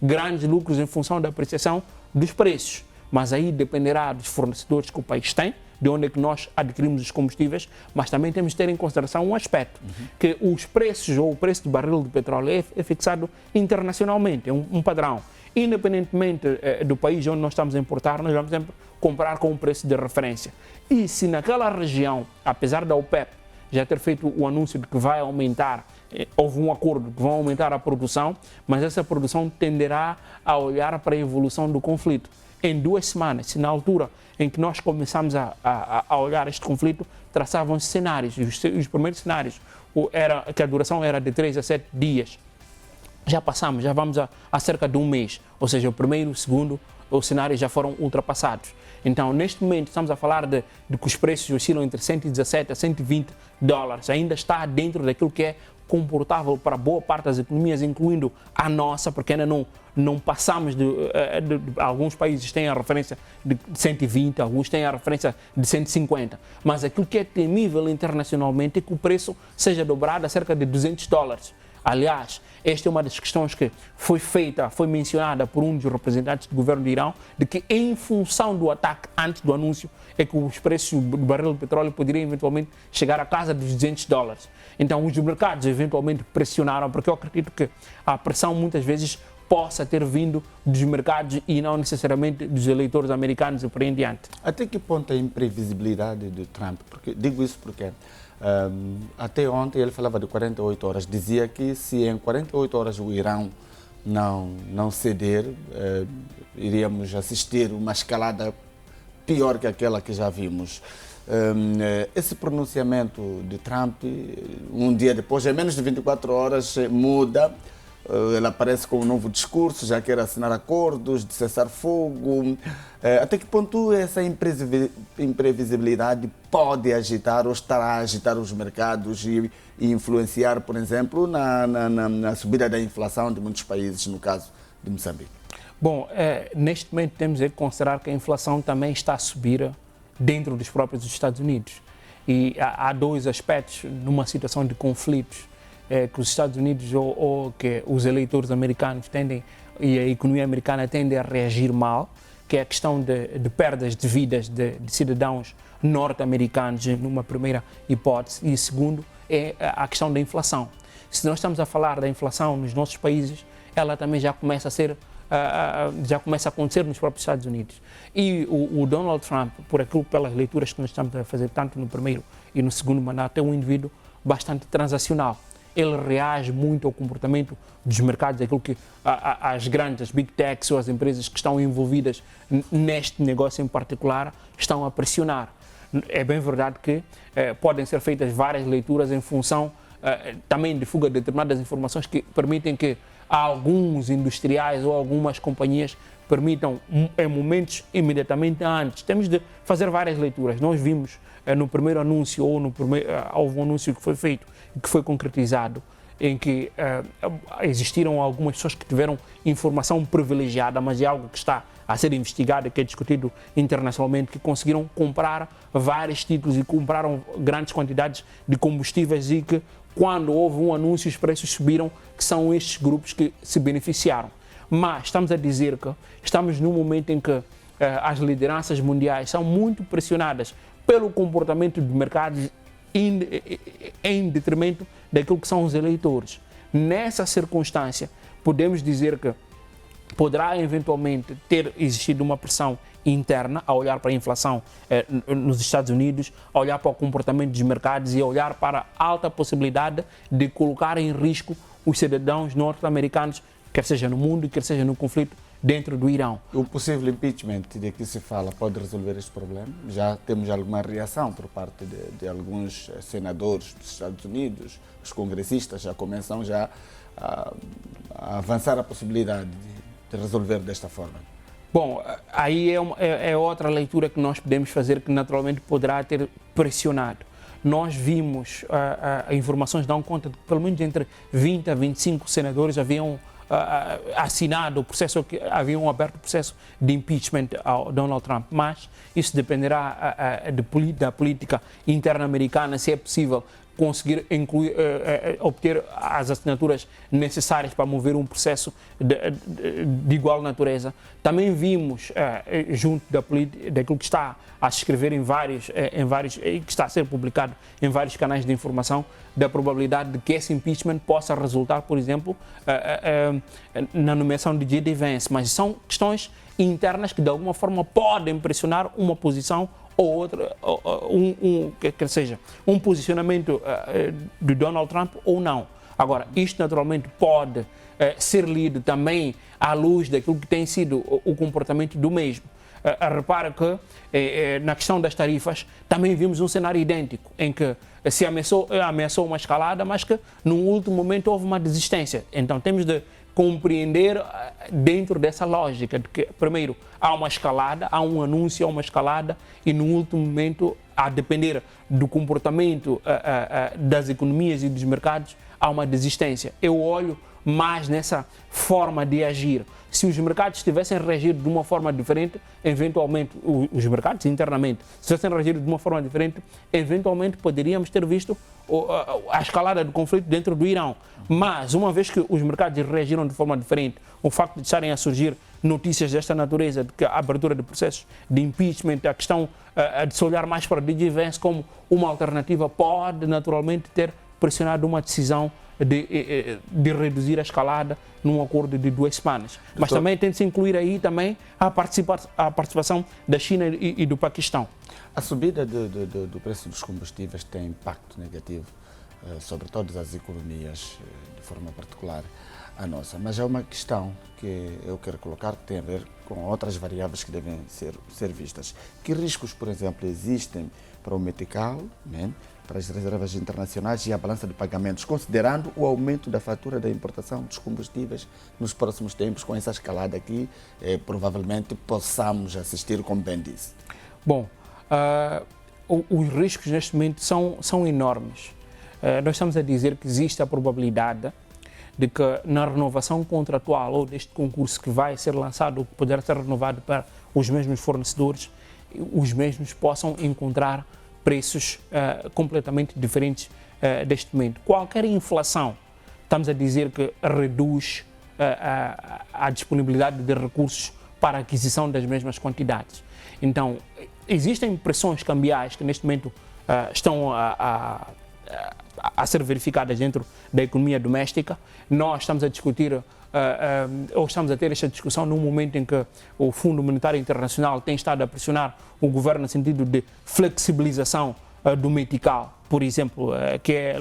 grandes lucros em função da apreciação dos preços. Mas aí dependerá dos fornecedores que o país tem, de onde é que nós adquirimos os combustíveis, mas também temos de ter em consideração um aspecto, que os preços ou o preço do barril de petróleo é fixado internacionalmente, é um padrão. Independentemente do país onde nós estamos a importar, nós vamos sempre comprar com um preço de referência. E se naquela região, apesar da OPEP já ter feito o anúncio de que vai aumentar, houve um acordo de que vão aumentar a produção, mas essa produção tenderá a olhar para a evolução do conflito. Em 2 semanas, se na altura em que nós começamos a olhar este conflito, traçavam-se cenários, e os primeiros cenários era que a duração era de 3 a 7 dias. Já passamos, já vamos a cerca de 1 mês, ou seja, o primeiro, o segundo, os cenários já foram ultrapassados. Então, neste momento, estamos a falar de que os preços oscilam entre 117 a 120 dólares. Ainda está dentro daquilo que é comportável para boa parte das economias, incluindo a nossa, porque ainda não passamos alguns países têm a referência de 120, alguns têm a referência de 150. Mas aquilo que é temível internacionalmente é que o preço seja dobrado a cerca de 200 dólares. Aliás, esta é uma das questões que foi mencionada por um dos representantes do governo de Irão, de que em função do ataque antes do anúncio, é que os preços do barril de petróleo poderiam eventualmente chegar à casa dos 200 dólares. Então, os mercados eventualmente pressionaram, porque eu acredito que a pressão muitas vezes possa ter vindo dos mercados e não necessariamente dos eleitores americanos e por aí em diante. Até que ponto a imprevisibilidade de Trump? Digo isso porque até ontem ele falava de 48 horas, dizia que se em 48 horas o Irão não ceder, iríamos assistir uma escalada pior que aquela que já vimos. Esse pronunciamento de Trump, um dia depois, em menos de 24 horas, muda. Ele aparece com um novo discurso, já quer assinar acordos de cessar fogo. Até que ponto essa imprevisibilidade pode agitar ou estará a agitar os mercados e influenciar, por exemplo, na subida da inflação de muitos países, no caso de Moçambique? Bom, neste momento temos que considerar que a inflação também está a subir dentro dos próprios Estados Unidos. E há 2 aspectos numa situação de conflitos que os Estados Unidos ou que os eleitores americanos tendem e a economia americana tende a reagir mal, que é a questão de perdas de vidas de cidadãos norte-americanos, numa primeira hipótese, e segundo é a questão da inflação. Se nós estamos a falar da inflação nos nossos países, ela também já começa a acontecer nos próprios Estados Unidos. E o Donald Trump, pelas leituras que nós estamos a fazer, tanto no primeiro e no segundo mandato, é um indivíduo bastante transacional. Ele reage muito ao comportamento dos mercados, aquilo que as grandes, as big techs ou as empresas que estão envolvidas neste negócio em particular estão a pressionar. É bem verdade que podem ser feitas várias leituras em função também de fuga de determinadas informações que permitem que alguns industriais ou algumas companhias permitam, em momentos imediatamente antes. Temos de fazer várias leituras. Nós vimos no primeiro anúncio, houve um anúncio que foi feito e que foi concretizado, em que existiram algumas pessoas que tiveram informação privilegiada, mas é algo que está a ser investigado e que é discutido internacionalmente, que conseguiram comprar vários títulos e compraram grandes quantidades de combustíveis e que, quando houve um anúncio, os preços subiram, que são estes grupos que se beneficiaram. Mas estamos a dizer que estamos num momento em que as lideranças mundiais são muito pressionadas pelo comportamento de mercados em detrimento daquilo que são os eleitores. Nessa circunstância, podemos dizer que poderá eventualmente ter existido uma pressão interna a olhar para a inflação nos Estados Unidos, a olhar para o comportamento dos mercados e a olhar para a alta possibilidade de colocar em risco os cidadãos norte-americanos, quer seja no mundo, quer seja no conflito dentro do Irão. O possível impeachment de que se fala pode resolver este problema? Já temos alguma reação por parte de alguns senadores dos Estados Unidos, os congressistas já começam a avançar a possibilidade de resolver desta forma. Bom, aí é outra leitura que nós podemos fazer, que naturalmente poderá ter pressionado. Nós vimos, informações dão conta de que pelo menos entre 20 a 25 senadores haviam assinado o processo, haviam aberto o processo de impeachment ao Donald Trump, mas isso dependerá da política interna americana, se é possível conseguir obter as assinaturas necessárias para mover um processo de igual natureza. Também vimos, junto daquilo que está a se escrever que está a ser publicado em vários canais de informação, da probabilidade de que esse impeachment possa resultar, por exemplo, na nomeação de J.D. Vance, mas são questões internas que de alguma forma podem pressionar uma posição ou outra, quer seja, um posicionamento de Donald Trump ou não. Agora, isto naturalmente pode ser lido também à luz daquilo que tem sido o comportamento do mesmo. Repara que na questão das tarifas também vimos um cenário idêntico, em que se ameaçou uma escalada, mas que num último momento houve uma desistência. Então temos de compreender dentro dessa lógica de que, primeiro, há uma escalada, há um anúncio, há uma escalada e no último momento, a depender do comportamento das economias e dos mercados, há uma desistência. Eu olho mais nessa forma de agir. Se os mercados tivessem reagido de uma forma diferente, eventualmente, os mercados internamente, se tivessem reagido de uma forma diferente, eventualmente poderíamos ter visto a escalada do conflito dentro do Irão. Mas, uma vez que os mercados reagiram de forma diferente, o facto de estarem a surgir notícias desta natureza, de que a abertura de processos de impeachment, a questão de se olhar mais para J.D. Vance como uma alternativa, pode naturalmente ter pressionado uma decisão de reduzir a escalada num acordo de 2 semanas. Mas também tem de se incluir aí também a participação da China e do Paquistão. A subida do preço dos combustíveis tem impacto negativo sobre todas as economias, de forma particular a nossa. Mas é uma questão que eu quero colocar que tem a ver com outras variáveis que devem ser vistas. Que riscos, por exemplo, existem para o metical, né, para as reservas internacionais e a balança de pagamentos, considerando o aumento da fatura da importação dos combustíveis nos próximos tempos, com essa escalada aqui, provavelmente possamos assistir, como bem disse? Bom, os riscos neste momento são enormes. Nós estamos a dizer que existe a probabilidade de que na renovação contratual ou deste concurso que vai ser lançado ou que poderá ser renovado para os mesmos fornecedores, os mesmos possam encontrar preços completamente diferentes deste momento. Qualquer inflação, estamos a dizer que reduz a disponibilidade de recursos para a aquisição das mesmas quantidades. Então, existem pressões cambiais que neste momento estão a ser verificadas dentro da economia doméstica. Nós estamos a discutir ou estamos a ter esta discussão num momento em que o Fundo Monetário Internacional tem estado a pressionar o governo no sentido de flexibilização do metical, por exemplo, que é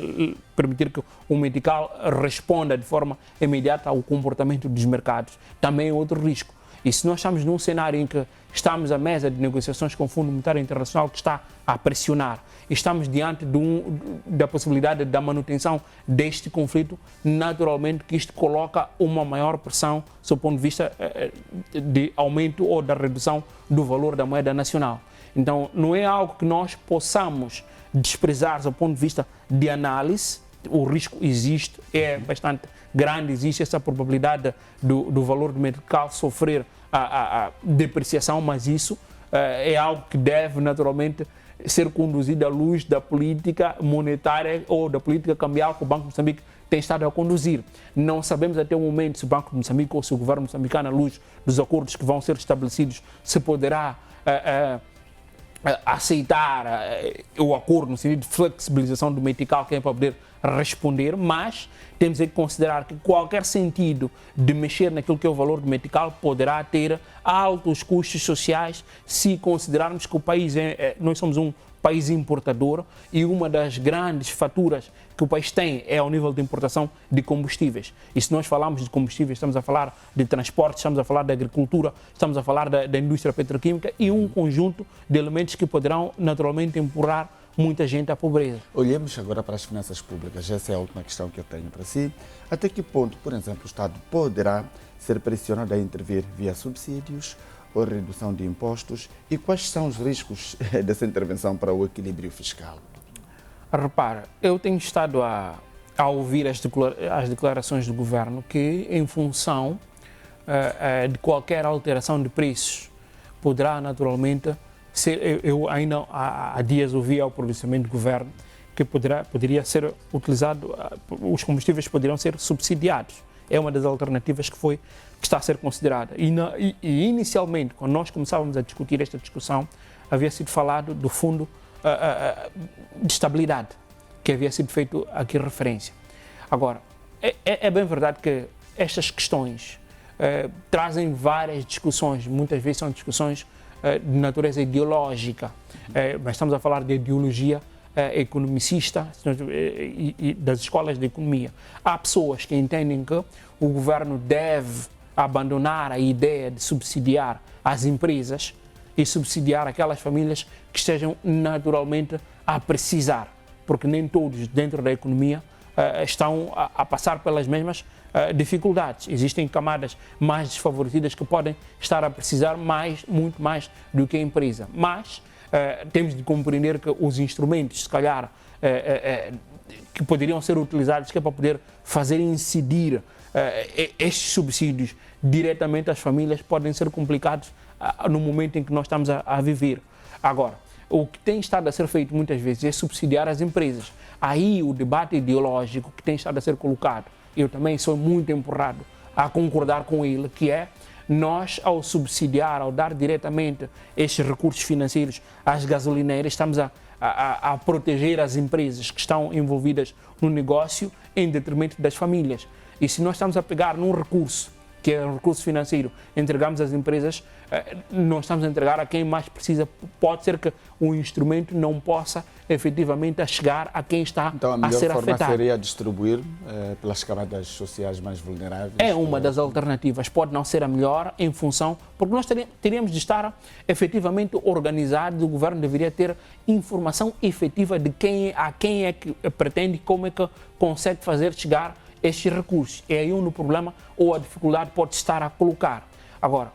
permitir que o metical responda de forma imediata ao comportamento dos mercados. Também é outro risco. E se nós estamos num cenário em que estamos à mesa de negociações com o Fundo Monetário Internacional que está a pressionar, e estamos diante da possibilidade da manutenção deste conflito, naturalmente que isto coloca uma maior pressão do ponto de vista de aumento ou da redução do valor da moeda nacional. Então, não é algo que nós possamos desprezar do ponto de vista de análise. O risco existe, é bastante grande, existe essa probabilidade do valor do metical sofrer a depreciação, mas isso é algo que deve naturalmente ser conduzido à luz da política monetária ou da política cambial que o Banco de Moçambique tem estado a conduzir. Não sabemos até o momento se o Banco de Moçambique ou se o governo moçambicano, à luz dos acordos que vão ser estabelecidos, se poderá aceitar o acordo no sentido de flexibilização do metical, que é para poder responder, mas temos que considerar que qualquer sentido de mexer naquilo que é o valor do metical poderá ter altos custos sociais se considerarmos que o país nós somos um país importador e uma das grandes faturas que o país tem é ao nível de importação de combustíveis. E se nós falamos de combustíveis, estamos a falar de transporte, estamos a falar da agricultura, estamos a falar da indústria petroquímica e um conjunto de elementos que poderão naturalmente empurrar muita gente à pobreza. Olhemos agora para as finanças públicas. Essa é a última questão que eu tenho para si. Até que ponto, por exemplo, o Estado poderá ser pressionado a intervir via subsídios ou redução de impostos? E quais são os riscos dessa intervenção para o equilíbrio fiscal? Repara, eu tenho estado a ouvir as declarações do governo que, em função de qualquer alteração de preços, poderá naturalmente ser. Eu ainda há dias ouvi ao pronunciamento do governo que poderia ser utilizado, os combustíveis poderiam ser subsidiados. É uma das alternativas que está a ser considerada. E inicialmente, quando nós começávamos a discutir esta discussão, havia sido falado do Fundo de Estabilidade, que havia sido feito aqui referência. Agora, é bem verdade que estas questões trazem várias discussões, muitas vezes são discussões de natureza ideológica, mas estamos a falar de ideologia economicista e das escolas de economia. Há pessoas que entendem que o governo deve abandonar a ideia de subsidiar as empresas e subsidiar aquelas famílias que estejam naturalmente a precisar, porque nem todos dentro da economia estão a passar pelas mesmas dificuldades. Existem camadas mais desfavorecidas que podem estar a precisar muito mais do que a empresa. Mas temos de compreender que os instrumentos, se calhar, que poderiam ser utilizados, que é para poder fazer incidir estes subsídios diretamente às famílias, podem ser complicados no momento em que nós estamos a viver. Agora, o que tem estado a ser feito muitas vezes é subsidiar as empresas. Aí o debate ideológico que tem estado a ser colocado, eu também sou muito empurrado a concordar com ele, que é nós, ao subsidiar, ao dar diretamente estes recursos financeiros às gasolineiras, estamos a proteger as empresas que estão envolvidas no negócio em detrimento das famílias. E se nós estamos a pegar num recurso, que é um recurso financeiro, entregamos às empresas, nós estamos a entregar a quem mais precisa. Pode ser que o instrumento não possa efetivamente chegar a quem está a ser afetado. Então a melhor forma seria distribuir pelas camadas sociais mais vulneráveis? É uma das alternativas. Pode não ser a melhor em função, porque nós teríamos de estar efetivamente organizados, o governo deveria ter informação efetiva de a quem é que pretende e como é que consegue fazer chegar estes recursos. É aí onde o problema ou a dificuldade pode estar a colocar. Agora,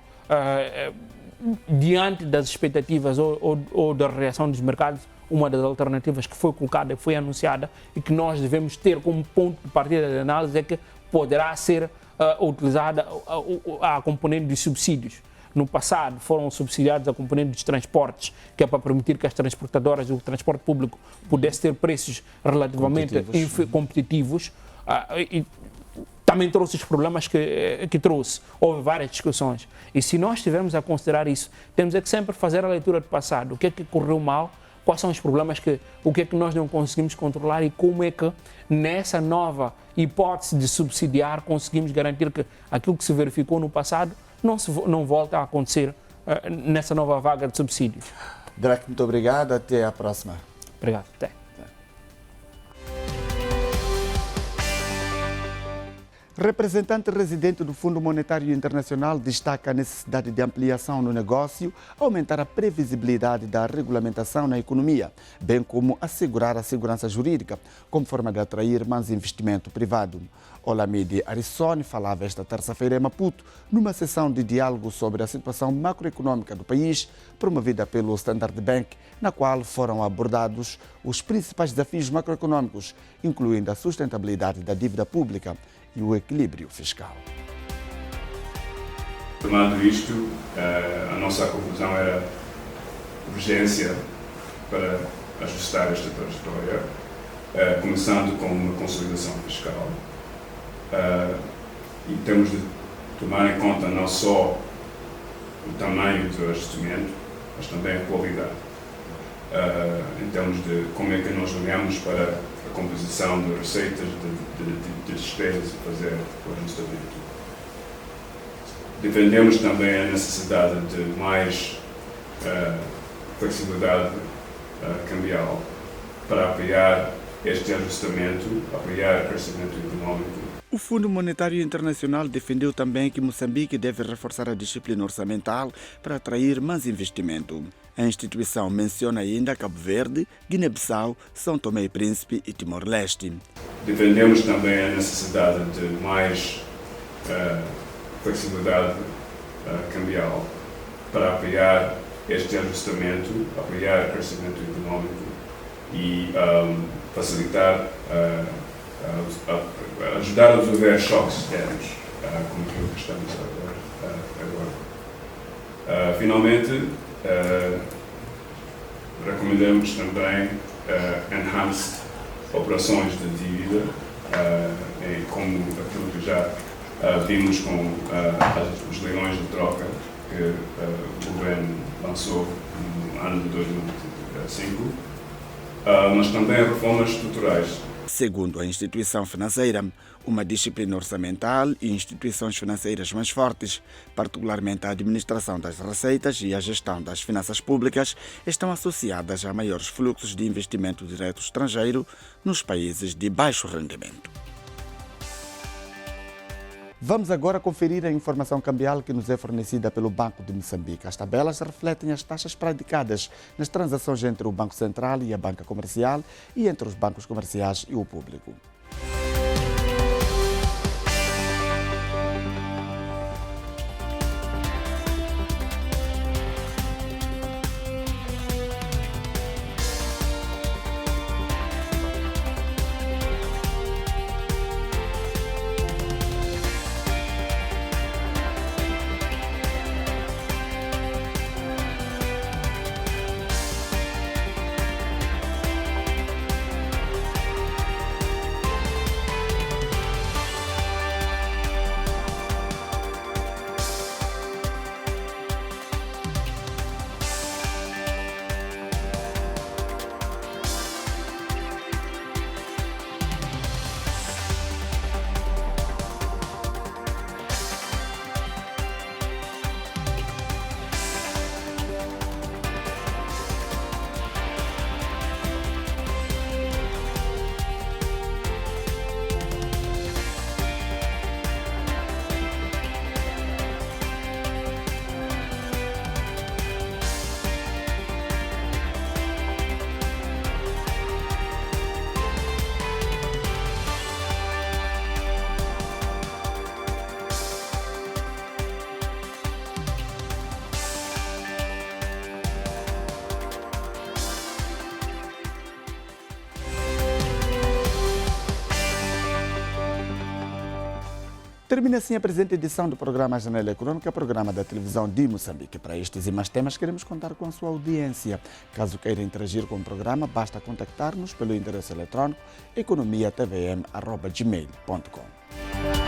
diante das expectativas ou da reação dos mercados, uma das alternativas que foi colocada, foi anunciada e que nós devemos ter como ponto de partida de análise é que poderá ser utilizada a componente de subsídios. No passado foram subsidiados a componente dos transportes, que é para permitir que as transportadoras e o transporte público pudessem ter preços relativamente competitivos. E também trouxe os problemas que trouxe. Houve várias discussões. E se nós estivermos a considerar isso, temos é que sempre fazer a leitura do passado. O que é que correu mal? Quais são os problemas o que é que nós não conseguimos controlar e como é que nessa nova hipótese de subsidiar conseguimos garantir que aquilo que se verificou no passado não volta a acontecer nessa nova vaga de subsídios. Drac, muito obrigado. Até a próxima. Obrigado. Até. Representante residente do Fundo Monetário Internacional destaca a necessidade de ampliação no negócio, aumentar a previsibilidade da regulamentação na economia, bem como assegurar a segurança jurídica, como forma de atrair mais investimento privado. Olamide Arissoni falava esta terça-feira em Maputo, numa sessão de diálogo sobre a situação macroeconômica do país, promovida pelo Standard Bank, na qual foram abordados os principais desafios macroeconômicos, incluindo a sustentabilidade da dívida pública e o equilíbrio fiscal. Tomando isto, a nossa conclusão era urgência para ajustar esta trajetória, começando com uma consolidação fiscal. E temos de tomar em conta não só o tamanho do ajustamento, mas também a qualidade. Em termos de como é que nós olhamos para a composição de receitas, de despesas e fazer o ajustamento. Defendemos também a necessidade de mais flexibilidade cambial para apoiar este ajustamento, apoiar o crescimento econômico. O Fundo Monetário Internacional defendeu também que Moçambique deve reforçar a disciplina orçamental para atrair mais investimento. A instituição menciona ainda Cabo Verde, Guiné-Bissau, São Tomé e Príncipe e Timor-Leste. Defendemos também a necessidade de mais flexibilidade cambial para apoiar este ajustamento, apoiar o crescimento econômico e facilitar, ajudar a resolver choques externos, como aquilo que estamos agora. Finalmente, recomendamos também enhanced operações de dívida, como aquilo que já vimos com os leilões de troca que o governo lançou no ano de 2005, mas também reformas estruturais. Segundo a instituição financeira, uma disciplina orçamental e instituições financeiras mais fortes, particularmente a administração das receitas e a gestão das finanças públicas, estão associadas a maiores fluxos de investimento direto estrangeiro nos países de baixo rendimento. Vamos agora conferir a informação cambial que nos é fornecida pelo Banco de Moçambique. As tabelas refletem as taxas praticadas nas transações entre o Banco Central e a banca comercial e entre os bancos comerciais e o público. Termina assim a presente edição do programa Janela Econômica, programa da televisão de Moçambique. Para estes e mais temas, queremos contar com a sua audiência. Caso queira interagir com o programa, basta contactar-nos pelo endereço eletrônico economiatvm@gmail.com.